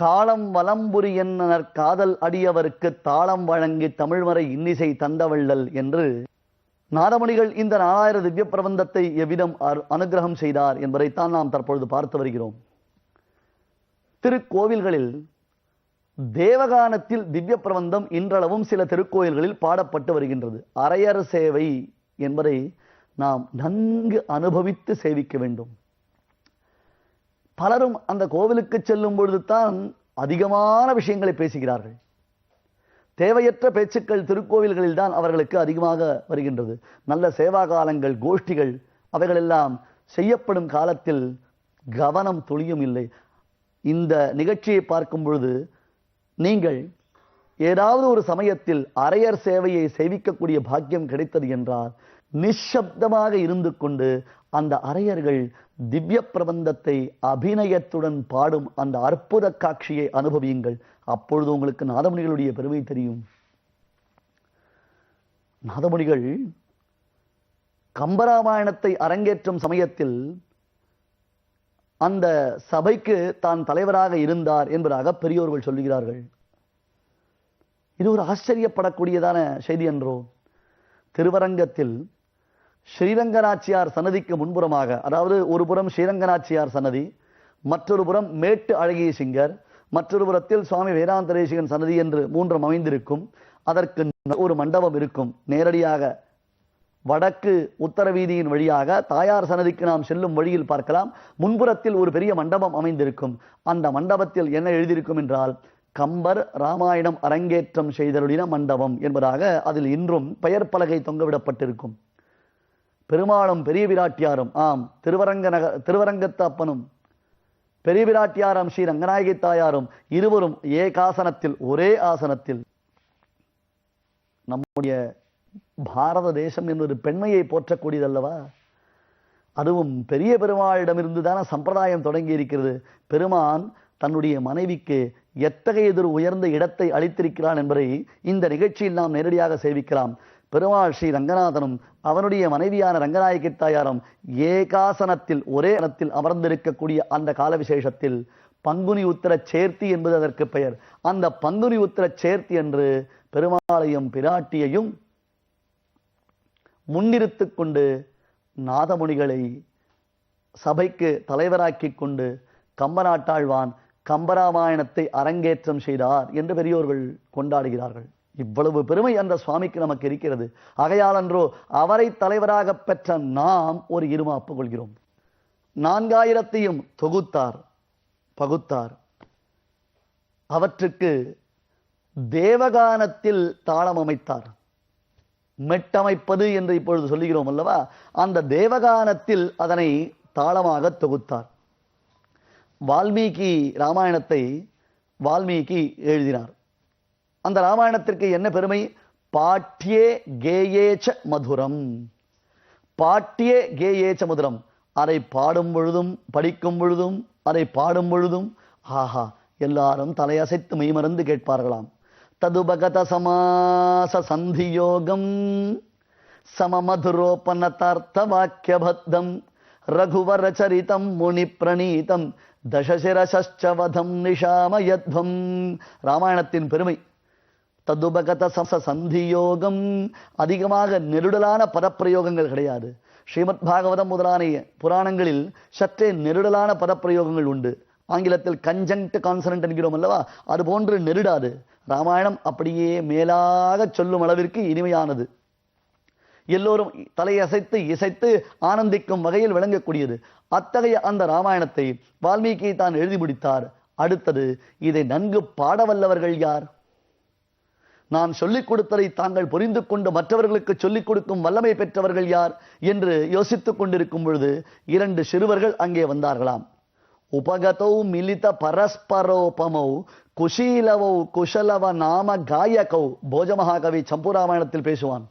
காலம் வலம்புரி என்னர் காதல் அடியவருக்கு தாளம் வழங்கி தமிழ்மறை இன்னிசை தந்தவள்ளல் என்று நாதமுனிகள் இந்த 4000 திவ்ய பிரபந்தத்தை எவ்விதம் அனுகிரகம் செய்தார் என்பதைத்தான் நாம் தற்பொழுது பார்த்து வருகிறோம். திருக்கோவில்களில் தேவகானத்தில் திவ்ய பிரபந்தம் இன்றளவும் சில திருக்கோயில்களில் பாடப்பட்டு வருகின்றது. அரையர் சேவை என்பதை நாம் நன்கு அனுபவித்து சேவிக்க வேண்டும். பலரும் அந்த கோவிலுக்கு செல்லும் பொழுதுதான் அதிகமான விஷயங்களை பேசுகிறார்கள். தேவையற்ற பேச்சுக்கள் திருக்கோவில்களில் தான் அவர்களுக்கு அதிகமாக வருகின்றது. நல்ல சேவா காலங்கள், கோஷ்டிகள் அவைகளெல்லாம் செய்யப்படும் காலத்தில் கவனம் துளியும் இல்லை. இந்த நிகழ்ச்சியை பார்க்கும் பொழுது நீங்கள் ஏதாவது ஒரு சமயத்தில் அரையர் சேவையை சேவிக்கக்கூடிய பாக்கியம் கிடைத்தது என்றால் நிஷப்தமாக இருந்து கொண்டு அந்த அரையர்கள் திவ்ய பிரபந்தத்தை அபிநயத்துடன் பாடும் அந்த அற்புத காட்சியை அனுபவியுங்கள். அப்பொழுது உங்களுக்கு நாதமுனிகளுடைய பெருமை தெரியும். நாதமுனிகள் கம்பராமாயணத்தை அரங்கேற்றும் சமயத்தில் அந்த சபைக்கு தான் தலைவராக இருந்தார் என்பதாக பெரியோர்கள் சொல்லுகிறார்கள். இது ஒரு ஆச்சரியப்படக்கூடியதான செய்தி என்றோ. திருவரங்கத்தில் ஸ்ரீரங்கநாச்சியார் சன்னதிக்கு முன்புறமாக, அதாவது ஒரு புறம் ஸ்ரீரங்கநாச்சியார் சன்னதி, மற்றொரு புறம் மேட்டு அழகிய சிங்கர், மற்றொரு புறத்தில் சுவாமி வேதாந்தரேசிகன் சன்னதி என்று மூன்றும் அமைந்திருக்கும். அதற்கு ஒரு மண்டபம் இருக்கும். நேரடியாக வடக்கு உத்தர வீதியின் வழியாக தாயார் சன்னதிக்கு நாம் செல்லும் வழியில் பார்க்கலாம். முன்புறத்தில் ஒரு பெரிய மண்டபம் அமைந்திருக்கும். அந்த மண்டபத்தில் என்ன எழுதியிருக்கும் என்றால், கம்பர் ராமாயணம் அரங்கேற்றம் செய்தருளின மண்டபம் என்பதாக அதில் இன்றும் பெயர் பலகை தொங்கவிடப்பட்டிருக்கும். பெருமாளும் பெரிய பிராட்டியாரும், ஆம், திருவரங்கத்து அப்பனும் பெரிய பிராட்டியாரும் ஸ்ரீ ரங்கநாயகி தாயாரும் இருவரும் ஏகாசனத்தில், ஒரே ஆசனத்தில். நம்முடைய பாரத தேசம் என்பது பெண்மையை போற்றக்கூடியதல்லவா? அதுவும் பெரிய பெருமாளிடமிருந்து தான சம்பிரதாயம் தொடங்கி இருக்கிறது. பெருமான் தன்னுடைய மனைவிக்கு எத்தகைய எதிர் உயர்ந்த இடத்தை அளித்திருக்கிறான் என்பதை இந்த நிகழ்ச்சியில் நாம் நேரடியாக சேவிக்கலாம். பெருமாள் ஸ்ரீ ரங்கநாதனும் அவனுடைய மனைவியான ரங்கநாயகி தாயாரும் ஏகாசனத்தில், ஒரே இடத்தில் அமர்ந்திருக்கக்கூடிய அந்த கால விசேஷத்தில் பங்குனி உத்திர சேர்த்தி என்பது அதற்கு பெயர். அந்த பங்குனி உத்திர சேர்த்தி என்று பெருமாளையும் பிராட்டியையும் முன்னிறுத்து கொண்டு நாதமுனிகளை சபைக்கு தலைவராக்கி கொண்டு கம்பநாட்டாழ்வான் கம்பராமாயணத்தை அரங்கேற்றம் செய்தார் என்று பெரியோர்கள் கொண்டாடுகிறார்கள். இவ்வளவு பெருமை அந்த சுவாமிக்கு நமக்கு இருக்கிறது. ஆகையால் அன்றோ அவரை தலைவராக பெற்ற நாம் ஒரு இருமாப்பு கொள்கிறோம். 4000ஐயும் தொகுத்தார், பகுத்தார். அவற்றுக்கு தேவகானத்தில் தாளம் அமைத்தார். மெட்டமைப்பது என்று இப்பொழுது சொல்லுகிறோம் அல்லவா? அந்த தேவகானத்தில் அதனை தாளமாக தொகுத்தார். வால்மீகி ராமாயணத்தை வால்மீகி எழுதினார். அந்த ராமாயணத்திற்கு என்ன பெருமை? பாட்யே கேயேச்ச மதுரம். பாட்யே கேயேச்ச மதுரம். அதை பாடும் பொழுதும், படிக்கும் பொழுதும், அதை பாடும் பொழுதும் ஆஹா, எல்லாரும் தலையசைத்து மெய்மறந்து கேட்பார்களாம். ததுபகத சமாச சந்தியோகம் சமமதுரோபனதார்த்த வாக்கியபத்தம் ரகுவர சரிதம் முனி பிரணீதம் தசசிரசவதம் நிஷாமயத்வம். ராமாயணத்தின் பெருமை. ததுபகத சந்தியோகம். அதிகமாக நெருடலான பதப்பிரயோகங்கள் கிடையாது. ஸ்ரீமத் பாகவதம் முதலான புராணங்களில் சற்றே நெருடலான பதப்பிரயோகங்கள் உண்டு. ஆங்கிலத்தில் கன்ஜங்க்ட் கான்சனன்ட் என்கிறோம் அல்லவா? அது போன்று நெருடாது. ராமாயணம் அப்படியே மேலாக சொல்லும் அளவிற்கு இனிமையானது. எல்லோரும் தலையசைத்து இசைத்து ஆனந்திக்கும் வகையில் விளங்கக்கூடியது. அத்தகைய அந்த ராமாயணத்தை வால்மீகி தான் எழுதி முடித்தார். அடுத்தது, இதை நன்கு பாடவல்லவர்கள் யார்? நான் சொல்லிக் கொடுத்ததை தாங்கள் புரிந்து கொண்டு மற்றவர்களுக்கு சொல்லிக் கொடுக்கும் வல்லமை பெற்றவர்கள் யார் என்று யோசித்துக் கொண்டிருக்கும் பொழுது 2 சிறுவர்கள் அங்கே வந்தார்களாம். உபகதௌ மிலித பரஸ்பரோபமௌ குஷீலவௌ குஷலவ நாம காயகௌ. போஜமகாகவி சம்பூராமாயணத்தில் பேசுவான்.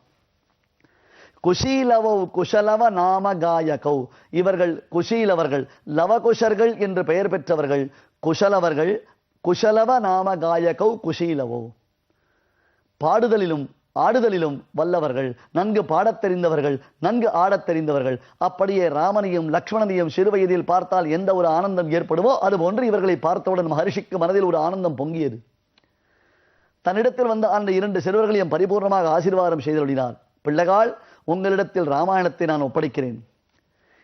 குஷீலவௌ குஷலவ நாம காயகௌ. இவர்கள் குஷீலவர்கள், லவகுஷர்கள் என்று பெயர் பெற்றவர்கள். குஷலவர்கள், குஷலவ நாம காயகௌ குஷீலவோ. பாடுதலிலும் ஆடுதலிலும் வல்லவர்கள், நன்கு பாடத் தெரிந்தவர்கள், நன்கு ஆடத் தெரிந்தவர்கள். அப்படியே ராமனையும் லக்ஷ்மணனையும் சிறுவயதில் பார்த்தால் எந்த ஒரு ஆனந்தம் ஏற்படுமோ அதுபோன்று இவர்களை பார்த்தவுடன் மகரிஷிக்கு மனதில் ஒரு ஆனந்தம் பொங்கியது. தன்னிடத்தில் வந்த அந்த 2 சிறுவர்களையும் பரிபூர்ணமாக ஆசீர்வாதம் செய்தருளினார். பிள்ளைகள், உங்களிடத்தில் ராமாயணத்தை நான் ஒப்படைக்கிறேன்.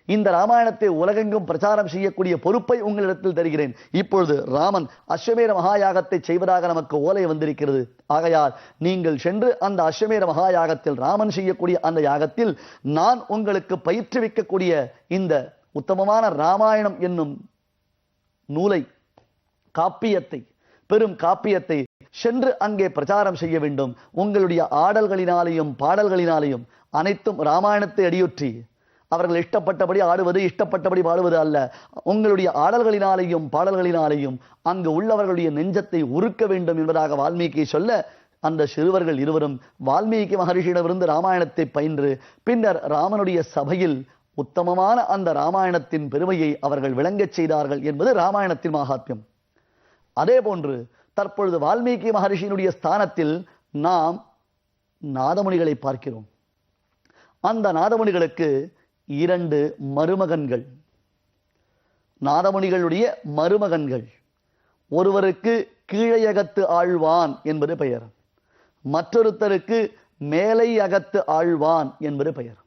இந்த ராமாயணத்தை உலகெங்கும் பிரச்சாரம் செய்யக்கூடிய பொறுப்பை உங்களிடத்தில் தருகிறேன். இப்பொழுது ராமன் அஸ்வமேத மகாயாகத்தை செய்வதாக நமக்கு ஓலை வந்திருக்கிறது. ஆகையால் நீங்கள் சென்று அந்த அஸ்வமேத மகாயாகத்தில், ராமன் செய்யக்கூடிய அந்த யாகத்தில் நான் உங்களுக்கு பயிற்றுவிக்கக்கூடிய இந்த உத்தமமான ராமாயணம் என்னும் நூலை, காப்பியத்தை, பெரும் காப்பியத்தை சென்று அங்கே பிரச்சாரம் செய்ய வேண்டும். உங்களுடைய ஆடல்களினாலேயும் பாடல்களினாலேயும் அனைத்தும் ராமாயணத்தை அடியொற்றி அவர்கள் இஷ்டப்பட்டபடி ஆடுவது, இஷ்டப்பட்டபடி பாடுவது அல்ல. உங்களுடைய ஆடல்களினாலேயும் பாடல்களினாலேயும் அங்கு உள்ளவர்களுடைய நெஞ்சத்தை உருக்க வேண்டும் என்பதாக வால்மீகி சொல்ல, அந்த சிறுவர்கள் இருவரும் வால்மீகி மகரிஷியிடமிருந்து ராமாயணத்தை பயின்று பின்னர் ராமனுடைய சபையில் உத்தமமான அந்த ராமாயணத்தின் பெருமையை அவர்கள் விளங்கச் செய்தார்கள் என்பது ராமாயணத்தின் மகாத்மியம். அதே போன்று தற்பொழுது வால்மீகி மகரிஷியினுடைய ஸ்தானத்தில் நாம் நாதமுனிகளை பார்க்கிறோம். அந்த நாதமுனிகளுக்கு 2 மருமகன்கள், நாதமுனிகளுடைய மருமகன்கள். ஒருவருக்கு கீழையகத்து ஆழ்வான் என்பது பெயர், மற்றொருத்தருக்கு மேலை அகத்து ஆழ்வான் என்பது பெயர்.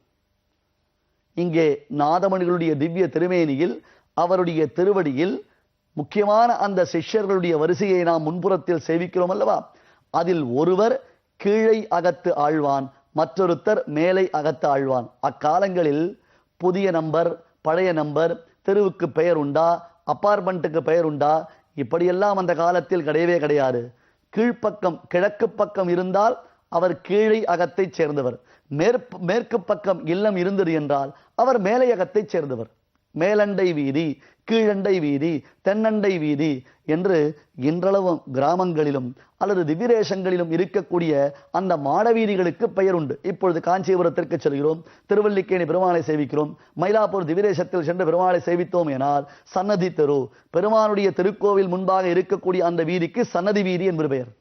இங்கே நாதமுனிகளுடைய திவ்ய திருமேனியில், அவருடைய திருவடியில் முக்கியமான அந்த சிஷ்யர்களுடைய வரிசையை நாம் முன்புறத்தில் சேவிக்கிறோம் அல்லவா? அதில் ஒருவர் கீழை அகத்து ஆழ்வான், மற்றொருத்தர் மேலை அகத்து ஆழ்வான். அக்காலங்களில் புதிய நம்பர், பழைய நம்பர், தெருவுக்கு பெயர் உண்டா, அப்பார்ட்மெண்ட்டுக்கு பெயர் உண்டா, இப்படியெல்லாம் அந்த காலத்தில் கிடையவே கிடையாது. கீழ்ப்பக்கம், கிழக்கு பக்கம் இருந்தால் அவர் கீழை அகத்தை சேர்ந்தவர், மேற்கு பக்கம் இல்லம் இருந்தது என்றால் அவர் மேலை அகத்தை சேர்ந்தவர். மேலண்டை வீதி, கீழண்டை வீதி, தென்னண்டை வீதி என்று இன்றளவும் கிராமங்களிலும் அல்லது திவ்யதேசங்களிலும் இருக்கக்கூடிய அந்த மாடவீதிகளுக்கு பெயர் உண்டு. இப்பொழுது காஞ்சிபுரத்திற்கு செல்கிறோம், திருவல்லிக்கேணி பெருமாளை சேவிக்கிறோம். மயிலாப்பூர் திவ்யதேசத்தில் சென்று பெருமாளை சேவித்தோம் எனால் சன்னதி தெரு, பெருமானுடைய திருக்கோவில் முன்பாக இருக்கக்கூடிய அந்த வீதிக்கு சன்னதி வீதி என்பது பெயர்.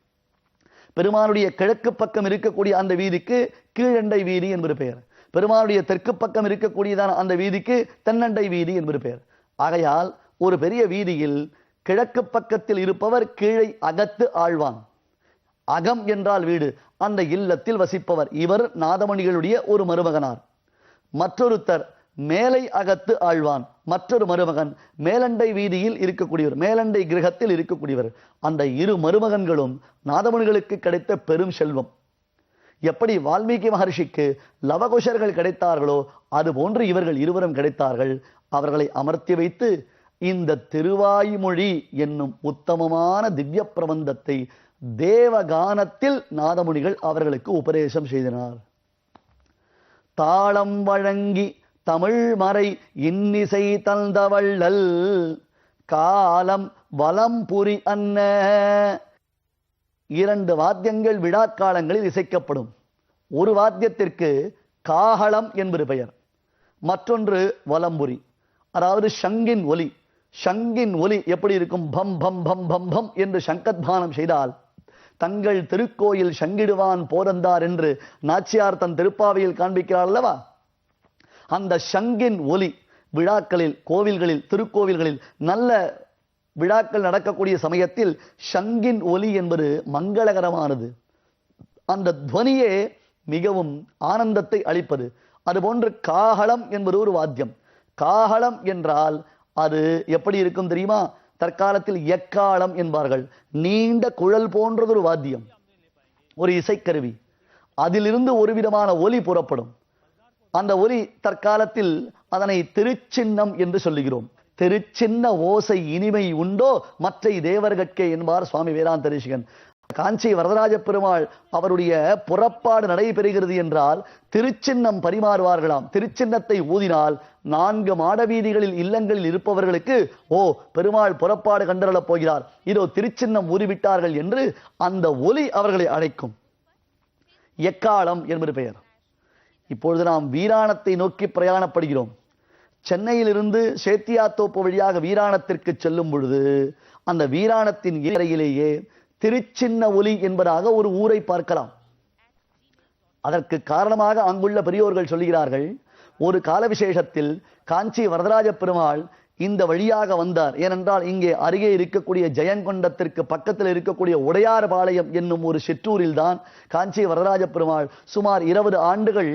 பெருமானுடைய கிழக்கு பக்கம் இருக்கக்கூடிய அந்த வீதிக்கு கீழண்டை வீதி என்பது பெயர். பெருமானுடைய தெற்கு பக்கம் இருக்கக்கூடியதான அந்த வீதிக்கு தென்னண்டை வீதி என்பது பெயர். ஆகையால் ஒரு பெரிய வீதியில் கிழக்கு பக்கத்தில் இருப்பவர் கீழை அகத்து ஆழ்வான். அகம் என்றால் வீடு, அந்த இல்லத்தில் வசிப்பவர். இவர் நாதமணிகளுடைய ஒரு மருமகனார். மற்றொருத்தர் மேலை அகத்து ஆழ்வான், மற்றொரு மருமகன் மேலண்டை வீதியில் இருக்கக்கூடியவர், மேலண்டை கிரகத்தில் இருக்கக்கூடியவர். அந்த 2 மருமகன்களும் நாதமணிகளுக்கு கிடைத்த பெரும் செல்வம். எப்படி வால்மீகி மகர்ஷிக்கு லவகுஷர்கள் கிடைத்தார்களோ அதுபோன்று இவர்கள் இருவரும் கிடைத்தார்கள். அவர்களை அமர்த்தி வைத்து இந்த திருவாய்மொழி என்னும் உத்தமமான திவ்ய பிரபந்தத்தை தேவகானத்தில் நாதமுனிகள் அவர்களுக்கு உபதேசம் செய்தனர். தாளம் வழங்கி தமிழ் மறை இன்னிசை தந்தவள்ளல் காலம் வலம் புரி அன்ன. 2 வாத்தியங்கள் விழாக்காலங்களில் இசைக்கப்படும். ஒரு வாத்தியத்திற்கு காஹளம் என்பது பெயர், மற்றொன்று வலம்புரி, அதாவது சங்கின் ஒலி. சங்கின் ஒலி எப்படி இருக்கும்? பம் பம் பம் பம் பம் என்று சங்கத்பானம் செய்தால் தங்கள் திருக்கோயில் சங்கிடுவான் போதந்தார் என்று நாச்சியார் தன் திருப்பாவையில் காண்பிக்கிறார் அல்லவா? அந்த சங்கின் ஒலி விழாக்களில், கோவில்களில், திருக்கோவில்களில் நல்ல விழாக்கள் நடக்கக்கூடிய சமயத்தில் சங்கின் ஒலி என்பது மங்களகரமானது. அந்த துவனியே மிகவும் ஆனந்தத்தை அளிப்பது. அதுபோன்று காஹளம் என்பது ஒரு வாத்தியம். காஹளம் என்றால் அது எப்படி இருக்கும் தெரியுமா? தற்காலத்தில் எக்காலம் என்பார்கள். நீண்ட குழல் போன்றது ஒரு வாத்தியம், ஒரு இசைக்கருவி. அதிலிருந்து ஒரு விதமான ஒலி புறப்படும். அந்த ஒலி தற்காலத்தில் அதனை திருச்சின்னம் என்று சொல்லுகிறோம். திருச்சின்ன ஓசை இனிமை உண்டோ மற்றை தேவர்கட்கே என்பார் சுவாமி வேதாந்த தேசிகன். காஞ்சி வரதராஜ பெருமாள் அவருடைய புறப்பாடு நடைபெறுகிறது என்றால் திருச்சின்னம் பரிமாறுவார்களாம். திருச்சின்னத்தை ஊதினால் 4 மாடவீதிகளில் இல்லங்களில் இருப்பவர்களுக்கு ஓ பெருமாள் புறப்பாடு கண்டறளப் போகிறார், இதோ திருச்சின்னம் ஊறிவிட்டார்கள் என்று அந்த ஒலி அவர்களை அழைக்கும். எக்காலம் என்பது பெயர். இப்பொழுது நாம் வீராணத்தை நோக்கி பிரயாணப்படுகிறோம். சென்னையிலிருந்து சேத்தியாத்தோப்பு வழியாக வீராணத்திற்கு செல்லும் பொழுது அந்த வீராணத்தின் இறையிலேயே திருச்சின்ன ஒலி என்பதாக ஒரு ஊரை பார்க்கலாம். அதற்கு காரணமாக அங்குள்ள பெரியோர்கள் சொல்கிறார்கள், ஒரு கால விசேஷத்தில் காஞ்சி வரதராஜ பெருமாள் இந்த வழியாக வந்தார். ஏனென்றால் இங்கே அருகே இருக்கக்கூடிய ஜெயங்கொண்டத்திற்கு பக்கத்தில் இருக்கக்கூடிய உடையார்பாளையம் என்னும் ஒரு சிற்றூரில் தான் காஞ்சி வரதராஜ பெருமாள் சுமார் 20 ஆண்டுகள்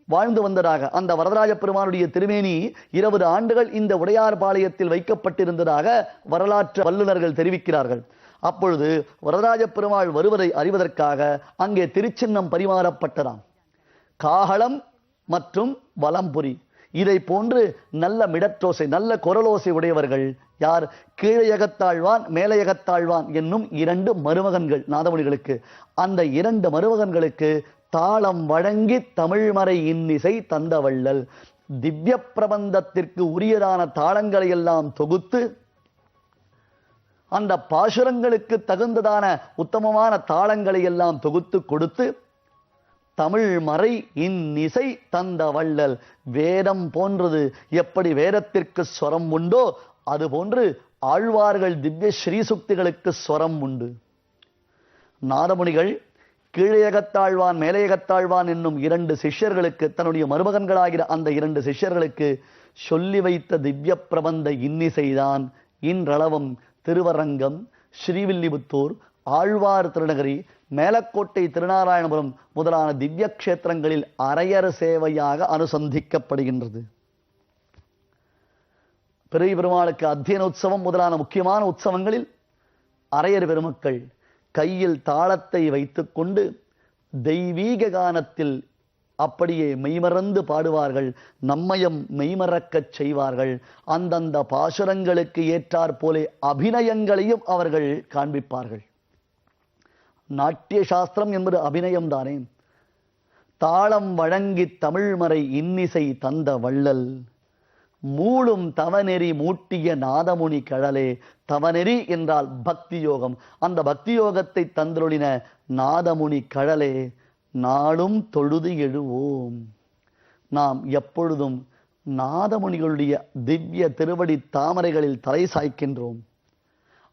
வாழ்ந்து வந்ததாக, அந்த வரதராஜ பெருமானுடைய திருமேனி 20 ஆண்டுகள் இந்த உடையார்பாளையத்தில் வைக்கப்பட்டிருந்ததாக வரலாற்று வல்லுநர்கள் தெரிவிக்கிறார்கள். அப்பொழுது வரதராஜ பெருமாள் வருவதை அறிவதற்காக அங்கே திருச்சின்னம் பரிமாறப்பட்டதாம். காகளம் மற்றும் வலம்புரி, இதை போன்று நல்ல மிடற்றோசை, நல்ல குரலோசை உடையவர்கள் யார்? கீழையகத்தாழ்வான் மேலையகத்தாழ்வான் என்னும் 2 மருமகன்கள் நாதமுனிகளுக்கு. அந்த 2 மருமகன்களுக்கு தாளம் வழங்கி தமிழ்மறை இன்னிசை தந்த வள்ளல். திவ்ய பிரபந்தத்திற்கு உரியதான தாளங்களை எல்லாம் தொகுத்து, அந்த பாசுரங்களுக்கு தகுந்ததான உத்தமமான தாளங்களை எல்லாம் தொகுத்து கொடுத்து, தமிழ் மறை இன்னிசை தந்த வள்ளல். வேதம் போன்றது எப்படி வேதத்திற்கு ஸ்வரம் உண்டோ அதுபோன்று ஆழ்வார்கள் திவ்ய ஸ்ரீசுக்திகளுக்கு ஸ்வரம் உண்டு. நாதமுனிகள் கீழையகத்தாழ்வான் மேலையகத்தாழ்வான் என்னும் 2 சிஷ்யர்களுக்கு, தன்னுடைய மருமகன்களாகிற அந்த 2 சிஷ்யர்களுக்கு சொல்லி வைத்த திவ்ய பிரபந்த இன்னிசைதான் இன்றளவும் திருவரங்கம், ஸ்ரீவில்லிபுத்தூர், ஆழ்வார் திருநகரி, மேலக்கோட்டை திருநாராயணபுரம் முதலான திவ்ய கஷேத்திரங்களில் அரையர் சேவையாக அனுசந்திக்கப்படுகின்றது. பெரிய பெருமாளுக்கு அத்தியன உற்சவம் முதலான முக்கியமான உற்சவங்களில் அரையர் பெருமக்கள் கையில் தாளத்தை வைத்துக் கொண்டு தெய்வீக கானத்தில் அப்படியே மெய்மறந்து பாடுவார்கள், நம்மையும் மெய்மறக்கச் செய்வார்கள். அந்தந்த பாசுரங்களுக்கு ஏற்றாற் போலே அபிநயங்களையும் அவர்கள் காண்பிப்பார்கள். நாட்டிய சாஸ்திரம் என்பது அபிநயம் தானே. தாளம் வழங்கி தமிழ்மறை இன்னிசை தந்த வள்ளல், மூளும் தவநெறி மூட்டிய நாதமுனி கழலே. தவநெறி என்றால் பக்தி யோகம். அந்த பக்தி யோகத்தை தந்தருளின நாதமுனி கழலே, நாளும் தொழுது எழுவோம். நாம் எப்பொழுதும் நாதமுனிகளுடைய திவ்ய திருவடி தாமரைகளில் தலை சாய்க்கின்றோம்.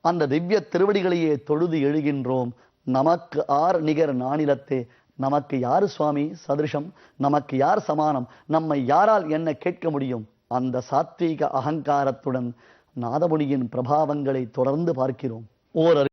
அந்த திவ்ய திருவடிகளையே தொழுது எழுகின்றோம். நமக்கு ஆர் நிகர் நானிலத்தே, நமக்கு யார் சுவாமி சதிருஷம், நமக்கு யார் சமானம், நம்மை யாரால் என்ன கேட்க முடியும்? அந்த சாத்வீக அகங்காரத்துடன் நாதமுனியின் பிரபாவங்களை தொடர்ந்து பார்க்கிறோம். ஓர்